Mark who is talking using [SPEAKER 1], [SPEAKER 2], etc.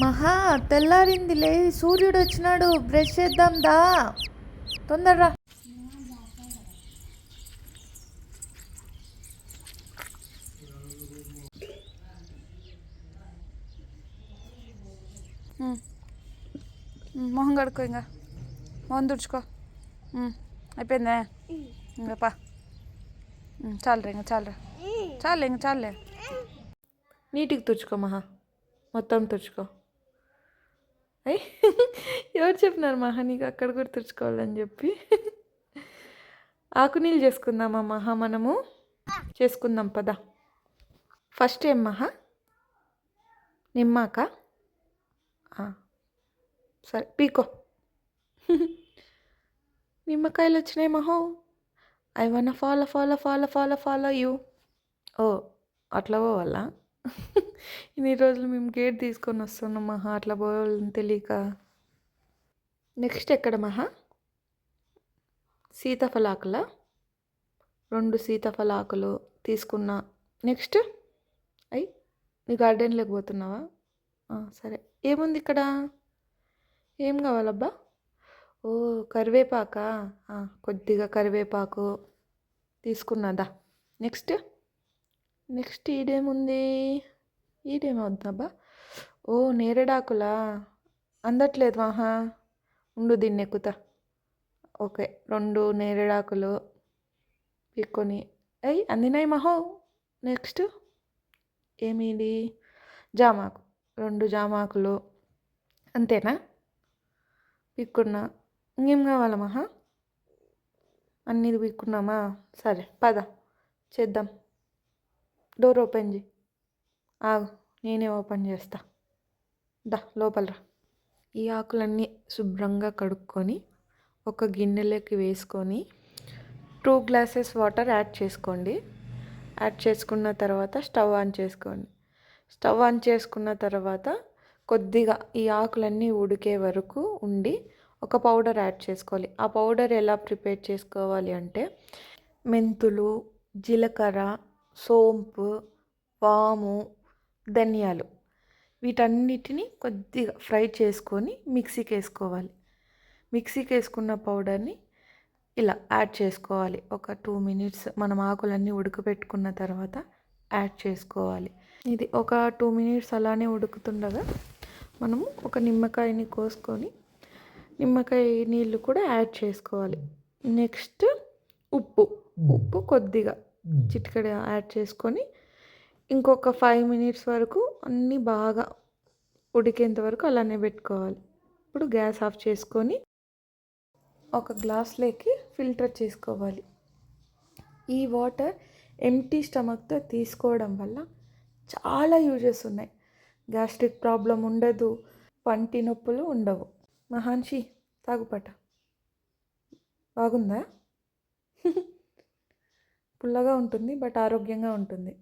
[SPEAKER 1] మహా తెల్లారిందిలే, సూర్యుడు వచ్చినాడు, బ్రష్ చేద్దాం దా, తొందరరా. మొహం కడుక్కో, ఇంకా మొహం తుడుచుకో. అయిపోయిందా? ఇంకా పా, చాలరా, ఇంకా చాలరా, చాలే, ఇంకా చాలే. నీటికి తుడుచుకో మహా, మొత్తం తుడుచుకో. అయ్యి ఎవరు చెప్పినారు మహా నీకు అక్కడ కూడా తుడుచుకోవాలని చెప్పి? ఆకు నీళ్ళు చేసుకుందామా మహా? మనము చేసుకుందాం పద. ఫస్ట్ ఏం మహా? నిమ్మాక? సరే పీకో. నిమ్మకాయలు వచ్చినాయి మహో. I want follow follow follow follow follow you. ఓ అట్లా పోవాలా? ఇన్ని రోజులు మేము గేట్ తీసుకొని వస్తున్నాం మహా, అట్లా పోవాలని తెలియక. నెక్స్ట్ ఎక్కడ మహా? సీతాఫలాకులా? 2 సీతాఫలాకులు తీసుకున్నా. నెక్స్ట్ అయ్యి నీ గార్డెన్లోకి పోతున్నావా? సరే, ఏముంది ఇక్కడ? ఏం కావాలబ్బా? ఓ కరివేపాకా? కొద్దిగా కరివేపాకు తీసుకున్నదా. Next next ఈడేముంది? ఈడేమవుతుందబ్బా? ఓ నేరేడాకులా? అందట్లేదు మహా, ఉండు దీన్ని ఎక్కుతా. ఓకే, 2 నేరేడాకులు పీక్కొని. అయ్యి అందినాయి మహో. నెక్స్ట్ ఏమిది? జామాకు, 2 జామాకులు. అంతేనా? పీక్కున్నా. ఇంకేం కావాలా మహా? అన్నీ పీక్కున్నామా? సరే పద చేద్దాం. డోర్ ఓపెన్ చేయి. ఆగు, నేనే ఓపెన్ చేస్తా. దా లోపలరా. ఈ ఆకులన్నీ శుభ్రంగా కడుక్కొని ఒక గిన్నెలోకి వేసుకొని 2 గ్లాసెస్ వాటర్ యాడ్ చేసుకోండి. యాడ్ చేసుకున్న తర్వాత స్టవ్ ఆన్ చేసుకోండి. స్టవ్ ఆన్ చేసుకున్న తర్వాత కొద్దిగా ఈ ఆకులన్నీ ఉడికే వరకు ఉండి ఒక పౌడర్ యాడ్ చేసుకోవాలి. ఆ పౌడర్ ఎలా ప్రిపేర్ చేసుకోవాలి అంటే మెంతులు, జీలకర్ర, సోంపు, వాము, ధనియాలు, వీటన్నిటిని కొద్దిగా ఫ్రై చేసుకొని మిక్సీకి వేసుకోవాలి. మిక్సీకి వేసుకున్న పౌడర్ని ఇలా యాడ్ చేసుకోవాలి. ఒక 2 మినిట్స్ మనం ఆకులన్నీ ఉడకబెట్టుకున్న తర్వాత యాడ్ చేసుకోవాలి. ఇది ఒక 2 మినిట్స్ అలానే ఉడుకుతుండగా మనము ఒక నిమ్మకాయని కోసుకొని నిమ్మకాయ నీళ్ళు కూడా యాడ్ చేసుకోవాలి. నెక్స్ట్ ఉప్పు కొద్దిగా చిటికెడు యాడ్ చేసుకొని ఇంకొక 5 మినిట్స్ వరకు అన్నీ బాగా ఉడికేంత వరకు అలానే పెట్టుకోవాలి. ఇప్పుడు గ్యాస్ ఆఫ్ చేసుకొని ఒక గ్లాస్లోకి ఫిల్టర్ చేసుకోవాలి. ఈ వాటర్ ఎంప్టీ స్టమక్తో తీసుకోవడం వల్ల చాలా యూజెస్ ఉన్నాయి. గ్యాస్ట్రిక్ ప్రాబ్లం ఉండదు, పంటి నొప్పులు ఉండవు. మహాన్షి తాగుపట. బాగుందా? పుల్లగా ఉంటుంది బట్ ఆరోగ్యంగా ఉంటుంది.